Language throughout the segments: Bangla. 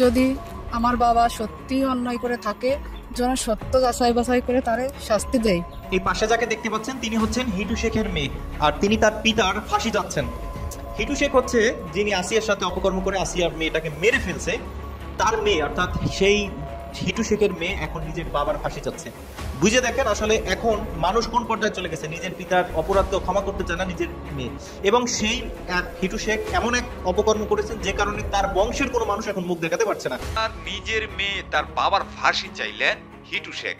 যদি আমার বাবা সত্যি অন্যায় করে থাকে, যেন সত্য যাচাই বাছাই করে তারে শাস্তি দেয়। এই পাশে যাকে দেখতে পাচ্ছেন তিনি হচ্ছেন হিটু শেখের মেয়ে, আর তিনি তার পিতার ফাঁসি যাচ্ছেন। হিটু শেখ হচ্ছে যিনি আসিয়ার সাথে অপকর্ম করে আসিয়ার মেয়েটাকে মেরে ফেলছে, তার মেয়ে, অর্থাৎ সেই হিটু শেখের মেয়ে এখন নিজের বাবার ফাঁসি যাচ্ছে। বুঝে দেখেন আসলে এখন মানুষ কোন পর্যায়ে চলে গেছে, নিজের পিতার অপরাধ তো ক্ষমা করতে চায় না নিজের মেয়ে। এবং সেই হিটু শেখ এমন এক অপকর্ম করেছেন যে কারণে তার বংশের কোনো মানুষ এখন মুখ দেখাতে পারছে না। তার নিজের মেয়ে তার বাবার ফাঁসি চাইলেন হিটু শেখ।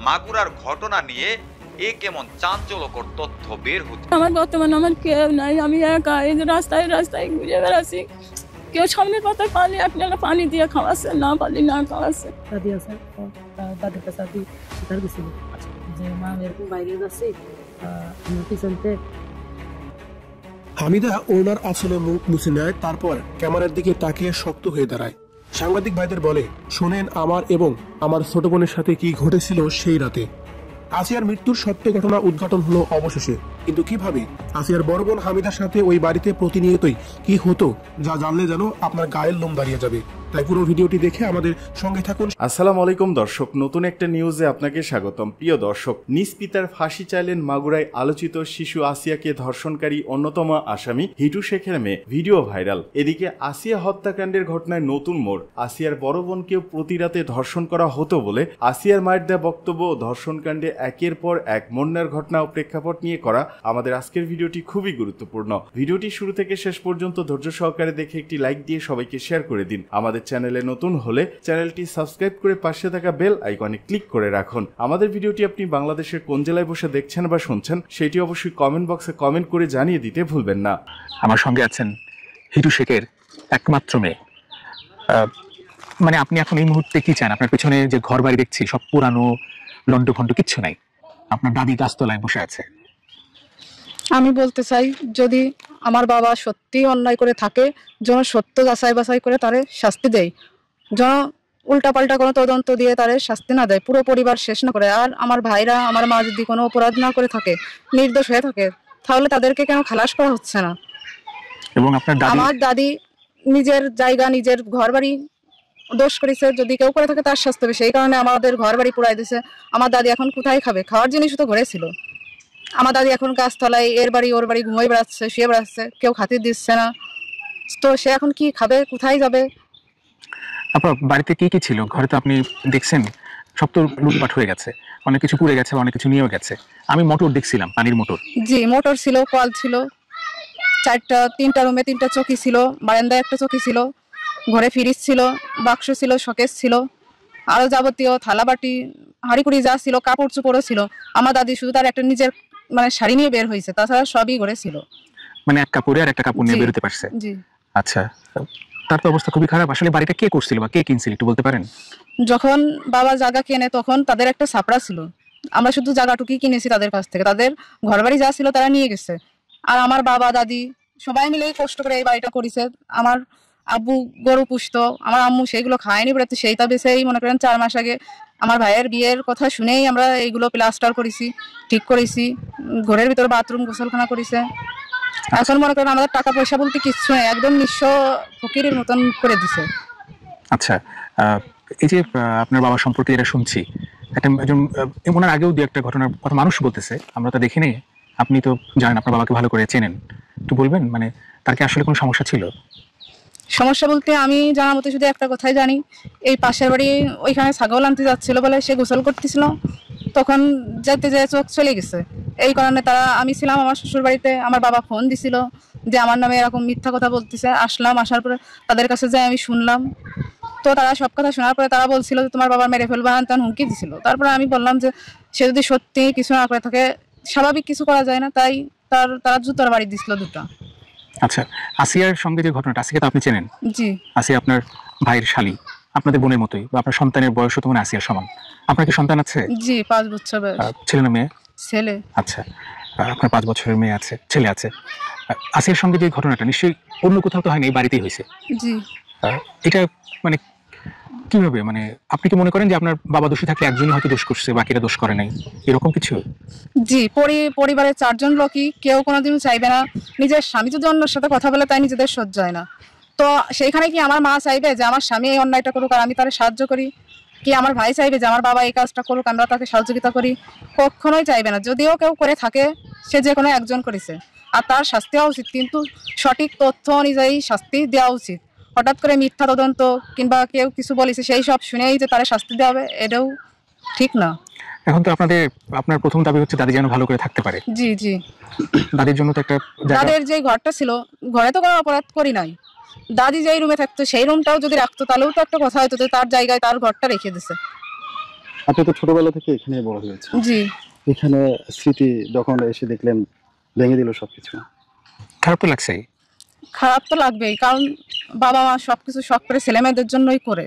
মাগুরার ঘটনা নিয়ে এ কেমন চাঞ্চল্যকর তথ্য বের হচ্ছে। আমার বর্তমানে আমার কেউ নাই, আমি একা এই যে রাস্তায় রাস্তায় ঘুরে বেড়াচ্ছি। কেউ সামনের পাতায় পানি, আপনারা পানি দিয়ে খাওয়াচ্ছে, না পানি না খাওয়াচ্ছে। দাদি আছে, দাদির কাছে দাদি শিকার গেছিল যে মা এরকম বাইরে যাচ্ছে পিছনতে। হামিদা ওনার আসলে মুখ মুছে নেয়, তারপর ক্যামেরার দিকে তাকিয়ে শক্ত হয়ে দাঁড়ায়। সাংবাদিক ভাইদের বলে, শোনেন আমার এবং আমার ছোট বোনের সাথে কি ঘটেছিল সেই রাতে। আসিয়ার মৃত্যুর সত্য ঘটনা উদ্ঘাটন হলো অবশেষে, কিন্তু কিভাবে আসিয়ার বড় বোন হামিদার সাথে ওই বাড়িতে প্রতিনিয়তই কি হতো যা জানলে যেন আপনার গায়ের লোম দাঁড়িয়ে যাবে। তাই পুরো ভিডিওটি দেখে আমাদের সঙ্গে থাকুন। আসসালামু আলাইকুম দর্শক, নতুন একটা নিউজে আপনাকে স্বাগতম। প্রিয় দর্শক, নিজ পিতার ফাঁসি চাইলেন মাগুরায় আলোচিত শিশু আসিয়াকে ধর্ষণকারী অন্যতম আসামি হিটু শেখের মেয়ে, ভিডিও ভাইরাল। এদিকে আসিয়া হত্যাকাণ্ডের ঘটনায় নতুন মোড়। আসিয়ার বড় বোনকেও প্রতি রাতে ধর্ষণ করা হতো বলে আসিয়ার মায়ের দেয়া বক্তব্য। ধর্ষণকাণ্ডে একের পর এক মর্নার ঘটনা ও প্রেক্ষাপট নিয়ে করা আমাদের আজকের ভিডিওটি খুবই গুরুত্বপূর্ণ। ভিডিওটি শুরু থেকে শেষ পর্যন্ত ধৈর্য সহকারে দেখে একটি লাইক দিয়ে সবাইকে শেয়ার করে দিন। আমাদের চ্যানেলে নতুন হলে চ্যানেলটি সাবস্ক্রাইব করে পাশে থাকা বেল আইকনে ক্লিক করে রাখুন। আমাদের ভিডিওটি আপনি বাংলাদেশের কোন জেলায় বসে দেখছেন বা শুনছেন সেটি অবশ্যই কমেন্ট বক্সে কমেন্ট করে জানিয়ে দিতে ভুলবেন না। আমার সঙ্গে আছেন হিটু শেখের একমাত্র মেয়ে। মানে আপনি এখন এই মুহূর্তে কি চান? আপনার পেছনে যে ঘর বাড়ি দেখছি সব পুরানো, লন্ড ভন্ড, কিচ্ছু নাই। আপনার দাদি গাছতলায় বসে আছে। আমি বলতে চাই, যদি আমার বাবা সত্যি অন্যায় করে থাকে, যেন সত্য যাচাই বাছাই করে তারে শাস্তি দেয়, যেন উল্টাপাল্টা কোনো তদন্ত দিয়ে তারে শাস্তি না দেয়, পুরো পরিবার শেষ না করে। আর আমার ভাইরা, আমার মা যদি কোনো অপরাধ না করে থাকে, নির্দোষ হয়ে থাকে, তাহলে তাদেরকে কেন খালাস করা হচ্ছে না? এবং আপনার আমার দাদি নিজের জায়গা, নিজের ঘর বাড়ি দোষ করেছে, যদি কেউ করে থাকে তার শাস্তি হবে। সেই কারণে আমাদের ঘর বাড়ি পুরাই দিছে। আমার দাদি এখন কোথায় খাবে? খাওয়ার জিনিসও তো ঘরে ছিল। আমার দাদি এখন গাছতলায়, এর বাড়ি ওর বাড়ি ঘুমিয়ে বেড়াচ্ছে, শুয়ে বেড়াচ্ছে, কেউ খাতির দিচ্ছে না। তো সে এখন কি খাবে, কোথায় যাবে? আপনার বাড়িতে কি কি ছিল? ঘরে তো আপনি দেখছেন সব তো লুটপাট হয়ে গেছে, অনেক কিছু পুড়ে গেছে, অনেক কিছু নিয়েও গেছে। আমি মোটর দেখছিলাম, পানির মোটর। জি, মোটর ছিল, কল ছিল, তিনটা রুমে 3টা চৌকি ছিল, বারান্দায় একটা চৌকি ছিল, ঘরে ফ্রিজ ছিল, বাক্স ছিল, শোকেস ছিল, আরো যাবতীয় থালাবাটি, হাঁড়িকুড়ি যা ছিল, কাপড় চোপড়ও ছিল। আমার দাদি শুধু তার একটা নিজের শাড়ি নিয়ে বের হয়েছে, তাছাড়া সবই ঘরে ছিল। মানে এক কাপড়ে আর একটা কাপড় নিয়ে বেরোতে পারছে? জি। আচ্ছা, তার তো অবস্থা খুবই খারাপ। আসলে বাড়িটা কে করছিল বা কে কিনছিল একটু বলতে পারেন? যখন বাবা জায়গা কেনে তখন তাদের একটা ছাপড়া ছিল, আমরা শুধু জায়গাটুকুই কিনেছি তাদের কাছ থেকে। তাদের ঘর বাড়ি যা ছিল তারা নিয়ে গেছে। আর আমার বাবা দাদি সবাই মিলে কষ্ট করে এই বাড়িটা করেছে। আমার আব্বু গরু পুষতো, আমার আম্মু সেইগুলো খায়নি বলে তো সেইটা বেছেই মনে করেন 4 মাস আগে আমার ভাইয়ের বিয়ের কথা শুনেই আমরা এইগুলো প্লাস্টার করেছি, ঠিক করেছি, ঘরের ভিতরে বাথরুম গোসলখানা করেছে। এখন মনে করেন আমাদের টাকা পয়সা বলতে কিচ্ছু নেই, একদম নিঃস্ব ফকিরের মতন করে দিছে। আচ্ছা, এই যে আপনার বাবা সম্পর্কে যেটা শুনছি, একটা ওনার আগেও দু একটা ঘটনার কথা মানুষ বলতেছে, আমরা তো দেখিনি। আপনি তো জানেন, আপনার বাবাকে ভালো করে চেনেন, একটু বলবেন মানে তার কি আসলে কোনো সমস্যা ছিল? সমস্যা বলতে আমি জানা মতো শুধু একটা কথাই জানি, এই পাশের বাড়ি ওইখানে ছাগল আনতে যাচ্ছিল বলে সে গোসল করতেছিল, তখন যেতে যেয়ে চোখ চলে গেছে। এই কারণে আমি ছিলাম আমার শ্বশুর বাড়িতে, আমার বাবা ফোন দিছিল যে আমার নামে এরকম মিথ্যা কথা বলতেছে। আসলাম, আসার পরে তাদের কাছে যাই আমি শুনলাম। তো তারা সব কথা শোনার পরে তারা বলছিল যে তোমার বাবা মেরে ফেলবা, তেমন হুমকি দিছিল। তারপরে আমি বললাম যে সে যদি সত্যি কিছু না করে থাকে, স্বাভাবিক কিছু করা যায় না, তাই তারা জুতার বাড়ি দিছিল 2টা। আচ্ছা, আসিয়ার সঙ্গে যে ঘটনাটা, আসিয়া তো আপনি চেনেন? জি। আসিয়া আপনার ভাইয়ের শালী, আপনাদের বোনের মতোই, বা আপনার সন্তানের বয়সও তো মানে আসিয়ার সমান। আপনার কি সন্তান আছে? জি, 5 বছর বয়স। ছেলে না মেয়ে? ছেলে। আচ্ছা, আপনার 5 বছরের মেয়ে আছে, ছেলে আছে। আসিয়ার সঙ্গে যে ঘটনাটা নিশ্চয়ই অন্য কোথাও তো হয়নি, এই বাড়িতেই হয়েছে। জি। এটা মানে কিভাবে, মানে আপনি কি মনে করেন যে আপনার বাবা দোষী থাকলে একজনই হয়তো দোষ করছে, বাকিরা দোষ করে নাই, এরকম কিছু? জি, পরিবারের 4 জন লোকই কেউ কোনোদিন চাইবে না নিজের স্বামী যদি অন্যের সাথে কথা বলে, তাই নিজেদের সহ্য হয় না। তো সেইখানে কি আমার মা চাইবে যে আমার স্বামী এই অন্যায়টা করুক আর আমি তার সাহায্য করি? কি আমার ভাই চাইবে যে আমার বাবা এই কাজটা করুক আমরা তাকে সহযোগিতা করি? কখনোই চাইবে না। যদিও কেউ করে থাকে, সে যে কোনো একজন করেছে আর তার শাস্তি হওয়া উচিত, কিন্তু সঠিক তথ্য অনুযায়ী শাস্তি দেওয়া উচিত। হঠাৎ করে মিথ্যা তদন্ত কিংবা কেউ কিছু বলেছে সেই সব শুনেই যে তার শাস্তি দেওয়া হবে, এটাও ঠিক না। এখন তো আপনার প্রথম দাবি হচ্ছে দাদি যেন ভালো করে থাকতে পারে। জি জি, দাদির জন্য তো একটা জায়গা, দাদের যে ঘরটা ছিল, ঘরে তো কোনো অপরাধ করি নাই, দাদি যেই রুমে থাকতো সেই রুমটাও যদি রাখতো তাহলেও তো একটা কথা হতো যে তার জায়গায় তার ঘরটা রেখে দিছে। আপনি তো ছোটবেলা থেকে এখানে বড় হয়েছে, জি। এখানে স্মৃতি যখন এসে দেখলেন ভেঙে দিল সবকিছু, খারাপ তো লাগছেই। খারাপ তো লাগবেই, কারণ বাবা মা সবকিছু শখ করে ছেলে মেয়েদের জন্যই করে।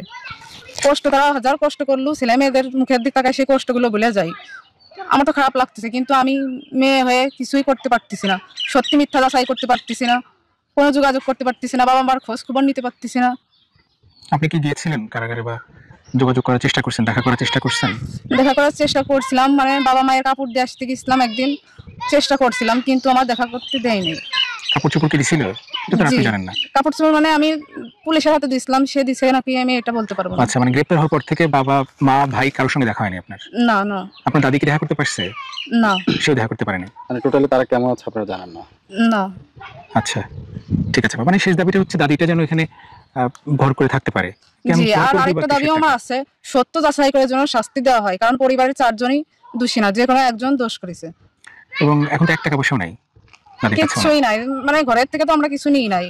কষ্ট তারা হাজার কষ্ট করলেও ছেলে মেয়েদের মুখের দিক তাকায় সেই কষ্টগুলো ভুলে যায়। আমার তো খারাপ লাগতেছে, কিন্তু আমি মেয়ে হয়ে কিছুই করতে পারতেছি না। সত্যি মিথ্যা যাচাই করতে পারতেছি না, কোনো যোগাযোগ করতে পারতেছি না, বাবা মার খোঁজ খবর নিতে পারতেছি না। আপনি কি গিয়েছিলেন কারাগারে বা যোগাযোগ করার চেষ্টা করছেন, দেখা করার চেষ্টা করছেন? দেখা করার চেষ্টা করছিলাম, মানে বাবা মায়ের কাপড় দিয়ে আসতে গেছিলাম একদিন, চেষ্টা করছিলাম কিন্তু আমার দেখা করতে দেয়নি। কাপড় চোপড় কি দিছিল? এটা তো আপনি জানেন না। কাপড় চোপড় মানে আমি পুলিশের হাতে দিয়েছিলাম, সে দিছে নাকি আমি এটা বলতে পারবো না। আচ্ছা, মানে গ্রেপ্তার হওয়ার পর থেকে বাবা মা ভাই কারোর সঙ্গে দেখা হয়নি আপনার? না না। আপনার দাদিকে দেখা করতে পারছে? না, সেও দেখা করতে পারেনি। মানে টোটালি তারা কেমন আছে আপনারা জানেন না? না। আচ্ছা ঠিক আছে, মানে শেষ দাবিটা হচ্ছে দাদিটা যেন এখানে ঘর করে থাকতে পারে। জি, আর আরেকটা দাবিও আমার আছে, সত্য যাচাই করে যেন শাস্তি দেওয়া হয়, কারণ পরিবারের 4 জনই দোষী না, যে কোনো একজন দোষ করেছে। এবং এখন তো 1 টাকা পয়সাও নাই, কিছুই নাই, মানে ঘরের থেকে তো আমরা কিছু নিই নাই,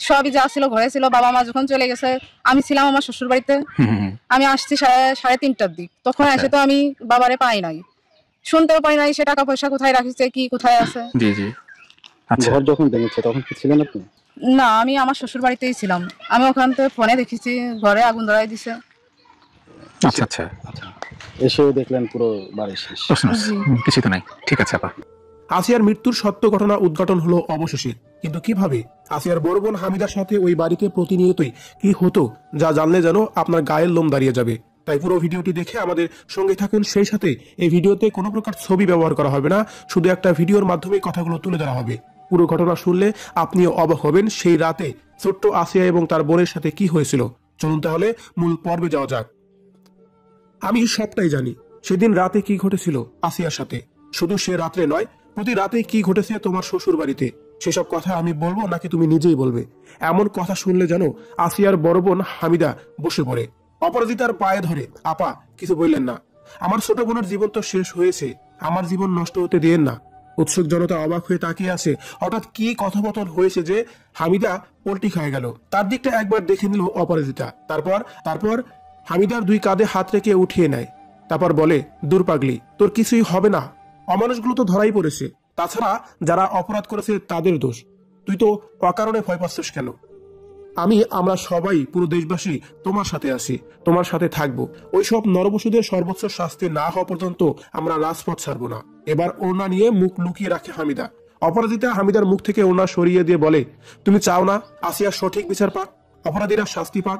সবই যা ছিল ঘরে ছিল। বাবা মা যখন চলে গেছে আমি ছিলাম আমার শ্বশুর বাড়িতে, আমি আসছি 3:30টার দিক, তখন এসে তো আমি বাবারে পাই নাই, শুনতেও পাই নাই সে টাকা পয়সা কোথায় রাখিছে, কি কোথায় আছে। জি জি। আচ্ছা, ঘর যখন ভেঙেছে তখন কি ছিলেন আপনি? না, আমি আমার শ্বশুর বাড়িতেই ছিলাম, আমি ওখান থেকে ফোনে দেখেছি ঘরে আগুন ধরাই দিছে। আচ্ছা আচ্ছা আচ্ছা, এসেও দেখলেন পুরো বাড়ি শেষ? কিছু তো নাই। ঠিক আছে আপা। আসিয়ার মৃত্যুর সত্য ঘটনা উদ্ঘাটন হলো অবশেষে, কিন্তু কিভাবে আসিয়ার বড় বোন হামিদার সাথে ওই বাড়িতে প্রতিনিয়তই কি হতো যা জানলে যেন আপনার গায়ের লোম দাঁড়িয়ে যাবে। তাই পুরো ভিডিওটি দেখে আমাদের সঙ্গে থাকুন। সেই সাথে এই ভিডিওতে কোনো প্রকার ছবি ব্যবহার করা হবে না, শুধু একটা ভিডিওর মাধ্যমে কথাগুলো তুলে ধরা হবে। পুরো ঘটনা শুনলে আপনিও অবাক হবেন সেই রাতে ছোট্ট আসিয়া এবং তার বোনের সাথে কি হয়েছিল। চলুন তাহলে মূল পর্বে যাওয়া যাক। আমি সবটাই জানি সেদিন রাতে কি ঘটেছিল আসিয়ার সাথে, শুধু সে রাত্রে নয়, প্রতি রাতে কি ঘটেছে তোমার শ্বশুর বাড়িতে, সেসব কথা আমি বলবো নাকি তুমি নিজেই বলবে? এমন কথা শুনলে যেন আসিয়ার বড় বোন হামিদা বসে পড়ে, অপরাজিতার পায়ে ধরে। আপা, কিছু বললেন না, আমার ছোট বোনের জীবন তো শেষ হয়েছে, আমার জীবন নষ্ট হতে দিয়েন না। উৎসুক জনতা অবাক হয়ে তাকিয়ে আছে। হঠাৎ কি কথোপকথন হয়েছে যে হামিদা পল্টি খায় গেল, তার দিকটা একবার দেখে নিল অপরাজিতা। তারপর হামিদার 2 কাঁধে হাত রেখে উঠিয়ে নেয়, তারপর বলে, দূর পাগলি, তোর কিছুই হবে না, অমানুষগুলো তো ধরাই পড়েছে, তাছাড়া যারা অপরাধ করেছে তাদের দোষ, তুই তো অকারণে ভয় পাচ্ছিস কেন? আমরা সবাই পুরো দেশবাসী তোমার সাথে আছি, তোমার সাথে থাকবো। ওইসব নরপশুদের সর্বোচ্চ শাস্তি না হওয়া পর্যন্ত আমরা রাজপথ ছাড়বো না। এবার ওড়না নিয়ে মুখ লুকিয়ে রাখে হামিদা। অপরাধীরা হামিদার মুখ থেকে ওড়না সরিয়ে দিয়ে বলে, তুমি চাও না আসিয়ার সঠিক বিচার পাক, অপরাধীরা শাস্তি পাক?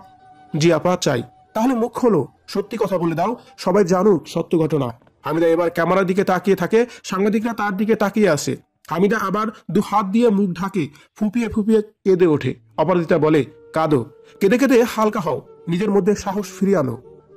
জি আপা, চাই। তাহলে মুখ খোলো, সত্যি কথা বলে দাও, সবাই জানুক সত্য ঘটনা। হামিদা এবার ক্যামেরার দিকে তাকিয়ে থাকে, সাংবাদিকরা তার দিকে তাকিয়ে আসে। হামিদা আবার 2 হাত দিয়ে মুখ ঢাকে, ফুপিয়ে ফুপিয়ে কেঁদে ওঠে। অপরাজিতা বলে, কাঁদো, কেঁদে কেঁদে হালকা হও, নিজের মধ্যে সাহস ফিরিয়ে আনো,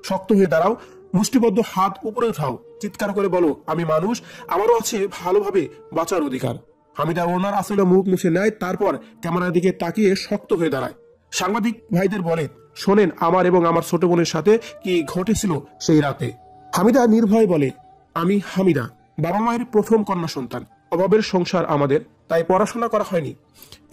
শক্ত হয়ে দাঁড়াও, মুষ্টিবদ্ধ হাত উপরে উঠাও, চিৎকার করে বলো, আমি মানুষ, আমারও আছে ভালোভাবে বাঁচার অধিকার। হামিদা ওনার আসলে মুখ মুছে নেয়, তারপর ক্যামেরার দিকে তাকিয়ে শক্ত হয়ে দাঁড়ায়। সাংবাদিক ভাইদের বলে, শোনেন আমার এবং আমার ছোট বোনের সাথে কি ঘটেছিল সেই রাতে। হামিদা নির্ভয়ে বলে, আমি হামিদা, বাবা মায়ের প্রথম কন্যা সন্তান, অভাবের সংসার আমাদের, তাই পড়াশোনা করা হয়নি।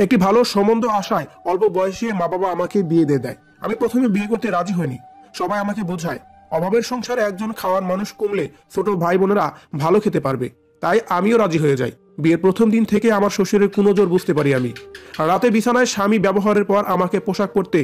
একটি ভালো সম্বন্ধ আশায় অল্প বয়সে মা বাবা আমাকে বিয়ে দিয়ে দেয়। আমি প্রথমে বিয়ে করতে রাজি হইনি, সবাই আমাকে বোঝায় অভাবের সংসারে একজন খাওয়ার মানুষ কমলে ছোট ভাই বোনেরা ভালো খেতে পারবে, তাই আমিও রাজি হয়ে যাই। বিয়ের প্রথম দিন থেকে আমার শ্বশুরের কুনজর বুঝতে পারি আমি। রাতে বিছানায় স্বামী ব্যবহারের পর আমাকে পোশাক পরতে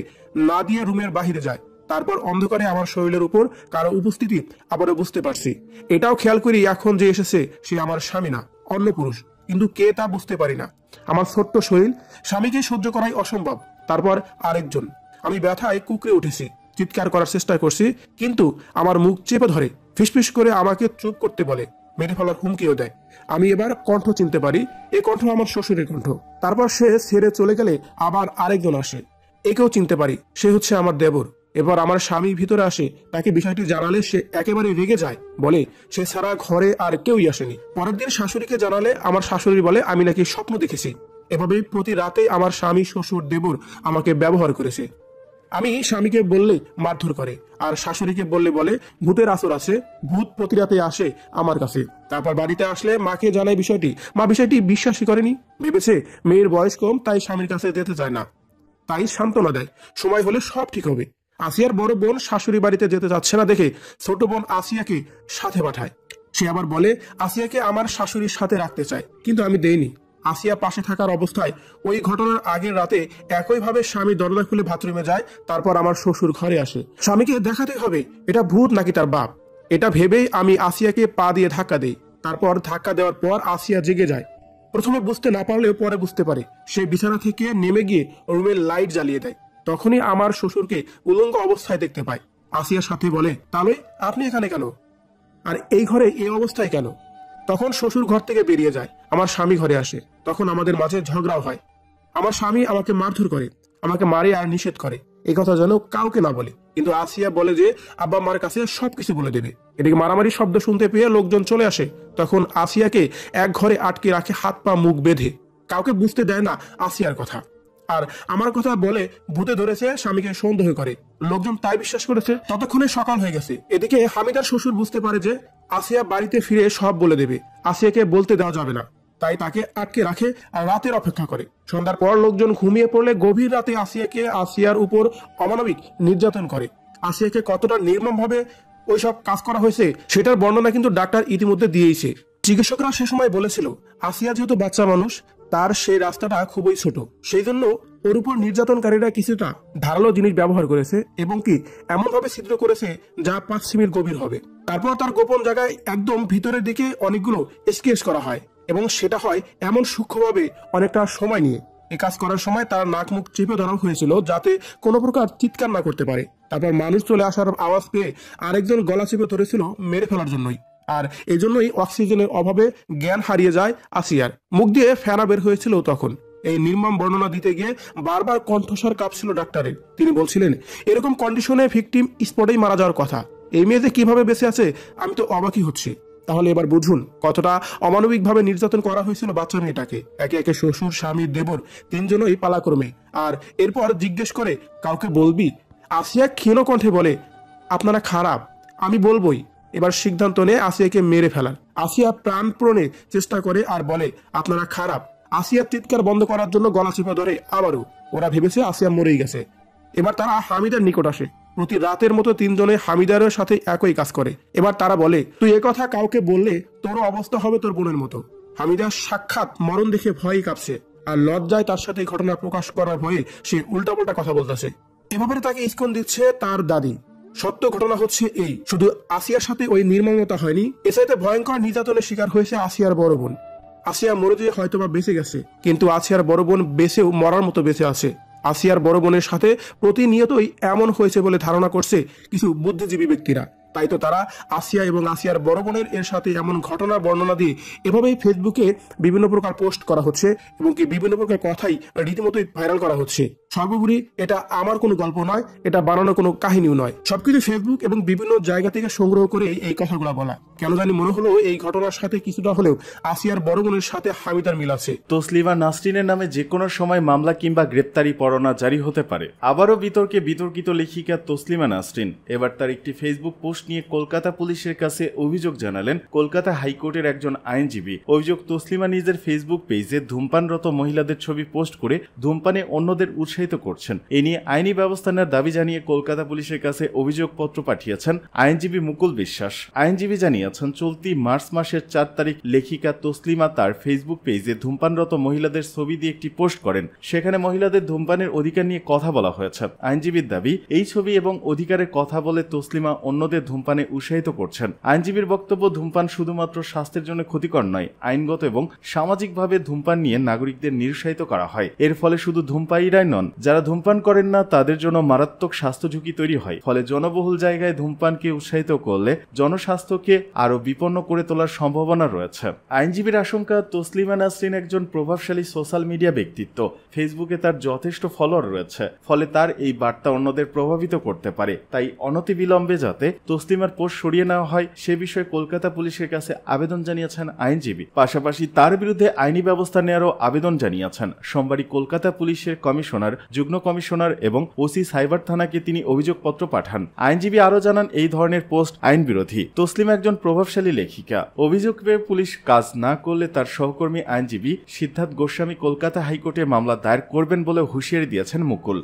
না দিয়ে রুমের বাহিরে যায়, তারপর অন্ধকারে আমার শরীরের উপর কারো উপস্থিতি আবারও বুঝতে পারছি। এটাও খেয়াল করি এখন যে এসেছে সে আমার স্বামী না, অন্য পুরুষ, কিন্তু কে তা বুঝতে পারি না। আমার ছোট্ট শরীর স্বামীকে সহ্য করাই অসম্ভব। তারপর আরেকজন, আমি ব্যথায় কুকড়ে উঠেছি, চিৎকার করার চেষ্টা করছি, কিন্তু আমার মুখ চেপে ধরে ফিসফিস করে আমাকে চুপ করতে বলে। মেরে ফেলার হুমকিও দেয়। আমি এবার কণ্ঠ চিনতে পারি, এই কণ্ঠ আমার শ্বশুরের কণ্ঠ। তারপর সে ছেড়ে চলে গেলে আবার আরেকজন আসে, একেও চিনতে পারি, সে হচ্ছে আমার দেবর। এবার আমার স্বামী ভিতরে আসে, তাকে বিষয়টি জানালে সে একেবারে রেগে যায়, বলে সে সারা ঘরে আর কেউই আসেনি। পরের দিন শাশুড়িকে জানালে আমার শাশুড়ি বলে আমি নাকি স্বপ্ন দেখেছি। এভাবেই প্রতি রাতে আমার স্বামী, শ্বশুর, দেবর আমাকে ব্যবহার করেছে। আমি স্বামীকে বললে মারধর করে, আর শাশুড়িকে বললে বলে ভূতের আসর আছে, ভূত প্রতি রাতে আসে আমার কাছে। তারপর বাড়িতে আসলে মাকে জানায় বিষয়টি, মা বিষয়টি বিশ্বাসই করেনি, ভেবেছে মেয়ের বয়স কম তাই স্বামীর কাছে যেতে চায় না, তাই সান্ত্বনা দেয় সময় হলে সব ঠিক হবে। আসিয়ার বড় বোন শাশুড়ি বাড়িতে যেতে চাচ্ছে না দেখে ছোট বোন আসিয়াকে সাথে পাঠায়। সে আবার বলে আসিয়াকে আমার শাশুড়ির সাথে রাখতে চায়, কিন্তু আমি দেইনি। আসিয়া পাশে থাকার অবস্থায় ওই ঘটনার আগের রাতে একইভাবে স্বামী দরজা খুলে বাথরুমে যায়, তারপর আমার শ্বশুর ঘরে আসে। স্বামীকে দেখাতে হবে এটা ভূত নাকি তার বাপ, এটা ভেবেই আমি আসিয়াকে পা দিয়ে ধাক্কা দেই। তারপর ধাক্কা দেওয়ার পর আসিয়া জেগে যায়। প্রথমে বুঝতে না পারলেও পরে বুঝতে পারে। সে বিছানা থেকে নেমে গিয়ে রুমের লাইট জ্বালিয়ে দেয়। তখনই আমার শ্বশুরকে উলঙ্গ অবস্থায় দেখতে পায়। আসিয়ার সাথে বলে, তাহলে আপনি এখানে কেন, আর এই ঘরে এই অবস্থায় কেন? তখন শ্বশুর ঘর থেকে বেরিয়ে যায়, আমার স্বামী ঘরে আসে। তখন আমাদের মাঝে ঝগড়াও হয়। আমার স্বামী আমাকে মারধর করে, আমাকে মারে আর নিষেধ করে এই কথা যেন কাউকে না বলে, কিন্তু আসিয়া বলে যে আব্বা মার কাছে সবকিছু বলে দেবে। এদিকে মারামারি শব্দ শুনতে পেয়ে লোকজন চলে আসে। তখন আসিয়াকে এক ঘরে আটকে রাখে, হাত পা মুখ বেঁধে, কাউকে বুঝতে দেয় না আসিয়ার কথা। আর আমার কথা বলে ভূতে ধরেছে, স্বামীকে সন্দেহ করে, লোকজন তাই বিশ্বাস করেছে। ততক্ষণে সকাল হয়ে গেছে। এদিকে হামিদার শ্বশুর বুঝতে পারে যে আসিয়া বাড়িতে ফিরে সব বলে দেবে, আসিয়াকে বলতে দেওয়া যাবে না, তাই তাকে আটকে রাখে আর রাতের অপেক্ষা করে। সন্ধ্যার পর লোকজন ঘুমিয়ে পড়লে গভীর রাতে আসিয়ার উপর অমানবিক নির্যাতন করে। আসিয়াকে কতটা নির্মম ভাবে ওইসব কাজ করা হয়েছে সেটার বর্ণনা কিন্তু ডাক্তার ইতিমধ্যে দিয়েছে। চিকিৎসকরা সে সময় বলেছিল আসিয়া যেহেতু বাচ্চা মানুষ, তার সেই রাস্তাটা খুবই ছোট, সেই জন্য ওর উপর নির্যাতনকারীরা কিছুটা ধারালো জিনিস ব্যবহার করেছে এবং কি এমন ভাবে ছিদ্র করেছে যা 5 সেমি গভীর হবে। তারপর তার গোপন জায়গায় একদম ভিতরের দিকে অনেকগুলো স্কেচ করা হয় এবং সেটা হয় এমন সূক্ষ্মভাবে অনেকটা সময় নিয়ে। এই কাজ করার সময় তার নাক মুখ চেপে ধরা হয়েছিল যাতে কোনো প্রকার চিৎকার না করতে পারে। তারপর মানুষ চলে আসার আওয়াজ পেয়ে আরেকজন গলা চেপে ধরেছিল মেরে ফেলার জন্যই, আর এই জন্যই অক্সিজেনের অভাবে জ্ঞান হারিয়ে যায় আসিয়ার। মুখ দিয়ে ফেনা বের হয়েছিল তখন। এই নির্মম বর্ণনা দিতে গিয়ে বারবার কণ্ঠস্বর কাঁপছিল ডাক্তারের। তিনি বলছিলেন এরকম কন্ডিশনে ভিকটিম স্পটেই মারা যাওয়ার কথা, এই মেয়ে যে কিভাবে বেঁচে আছে আমি তো অবাকই হচ্ছি। তাহলে এবার বুঝুন কতটা অমানবিক ভাবে নির্যাতন করা হয়েছিল বাচ্চা মেয়েটাকে। একে একে শ্বশুর, স্বামী, দেবর তিনজনই পালাক্রমে। আর এরপর জিজ্ঞেস করে কাউকে বলবি? আসিয়া ক্ষীণ কণ্ঠে বলে আপনারা খারাপ, আমি বলবোই। এবার সিদ্ধান্ত নেয় আসিয়াকে মেরে ফেলার। আসিয়া প্রাণপণে চেষ্টা করে আর বলে আপনারা খারাপ। আসিয়ার চিৎকার বন্ধ করার জন্য গলা চেপে ধরে আবারও। ওরা ভেবেছে আসিয়া মরেই গেছে। এবার তারা হামিদার নিকট আসে। প্রতি রাতের মতো তিনজনে হামিদারের সাথে একই কাজ করে। এবার তারা বলে তুই একথা কাউকে বললে তোর অবস্থা হবে তোর বোনের মতো। হামিদার সাক্ষাৎ মরণ দেখে ভয়ই কাঁপছে, আর লজ্জায় তার সাথে ঘটনা প্রকাশ করার ভয়ে সে উল্টাপাল্টা কথা বলতেছে। এভাবে তাকে ইস্কন দিচ্ছে তার দাদি। সত্য ঘটনা হচ্ছে এই, শুধু আসিয়ার সাথে ওই নির্মমতা হয়নি, এর সাথে ভয়ঙ্কর নির্যাতনের শিকার হয়েছে আসিয়ার বড় বোন। আসিয়া মরে যেয়ে হয়তোবা বেঁচে গেছে, কিন্তু আসিয়ার বড় বোন বেঁচেও মরার মতো বেঁচে আছে। আসিয়ার বড় বোনের সাথে প্রতিনিয়তই এমন হয়েছে বলে ধারণা করছে কিছু বুদ্ধিজীবী ব্যক্তিরা। তাই তো তারা আসিয়া এবং আসিয়ার বড় বোনের এর সাথে এমন ঘটনার বর্ণনা দিয়ে এভাবেই ফেসবুকে বিভিন্ন প্রকার পোস্ট করা হচ্ছে এবং কি বিভিন্ন প্রকার কথাই রীতিমতোই ভাইরাল করা হচ্ছে। সর্বোপরি এটা আমার কোনো গল্প নয়, এটা বানানো কোনো কাহিনীও নয়, সবকিছু ফেসবুক এবং বিভিন্ন জায়গা থেকে সংগ্রহ করে এই কথাগুলো বলা। কেন জানি মনে হলো এই ঘটনার সাথে কিছুটা হলেও আসিয়ার বড় বোনের সাথে হামিদার মিল আছে। তসলিমা নাসরিনের নামে যে কোনো সময় মামলা কিংবা গ্রেপ্তারি পরোয়ানা জারি হতে পারে। আবারও বিতর্কে বিতর্কিত লেখিকা তসলিমা নাসরিন এবার তার একটি ফেসবুক পোস্ট নিয়ে কলকাতা পুলিশের কাছে অভিযোগ জানালেন কলকাতা হাইকোর্টের একজন আইনজীবী। অভিযোগ তসলিমা নিজের ফেসবুক পেজে ধূমপানরত মহিলাদের ছবি পোস্ট করে ধূমপানে অন্যদের উৎসাহিত করছেন। এ নিয়ে আইনি ব্যবস্থা নেওয়ার দাবি জানিয়ে কলকাতা পুলিশের কাছে অভিযোগপত্র পাঠিয়েছেন আইনজীবী মুকুল বিশ্বাস। আইনজীবী জানিয়েছেন চলতি মার্চ মাসের 4 তারিখ লেখিকা তসলিমা তার ফেসবুক পেজে ধূমপানরত মহিলাদের ছবি দিয়ে একটি পোস্ট করেন। সেখানে মহিলাদের ধূমপানের অধিকার নিয়ে কথা বলা হয়েছে। আইনজীবীর দাবি এই ছবি এবং অধিকারের কথা বলে তসলিমা অন্যদের ধূমপানে উৎসাহিত করছেন। আইনজীবীর বক্তব্য ধূমপান শুধুমাত্র স্বাস্থ্যের জন্য ক্ষতিকর নয়, আইনগত এবং সামাজিকভাবে ধূমপান নিয়ে নাগরিকদের নিরুৎসাহিত করা হয়। এর ফলে শুধু ধূমপায়ীরাই নন, যারা ধূমপান করেন না তাদের জন্য মারাত্মক স্বাস্থ্য ঝুঁকি তৈরি হয়। ফলে জনবহুল জায়গায় ধূমপানকে উৎসাহিত করলে জনস্বাস্থ্যকে আরো বিপন্ন করে তোলার সম্ভাবনা রয়েছে। আইনজীবীর আশঙ্কা, তসলিমা নাসরিন একজন প্রভাবশালী সোশ্যাল মিডিয়া ব্যক্তিত্ব। ফেসবুকে তার যথেষ্ট ফলোয়ার রয়েছে, ফলে তার এই বার্তা অন্যদের প্রভাবিত করতে পারে। তাই অনতিবিলম্বে যাতে তসলিমার পোস্ট সরিয়ে নেওয়া হয় সে বিষয়ে কলকাতা পুলিশের কাছে আবেদন জানিয়েছেন আইনজীবী। পাশাপাশি তার বিরুদ্ধে আইনি ব্যবস্থা নেওয়ারও আবেদন জানিয়েছেন। সোমবারই কলকাতা পুলিশের কমিশনার, যুগ্ম কমিশনার এবং ওসি সাইবার থানাকে তিনি অভিযোগপত্র পাঠান। আইনজীবী আরও জানান, এই ধরনের পোস্ট আইন বিরোধী। তসলিমা একজন প্রভাবশালী লেখিকা। অভিযোগ পেয়ে পুলিশ কাজ না করলে তার সহকর্মী আইনজীবী সিদ্ধার্থ গোস্বামী কলকাতা হাইকোর্টে মামলা দায়ের করবেন বলে হুঁশিয়ারি দিয়েছেন মুকুল।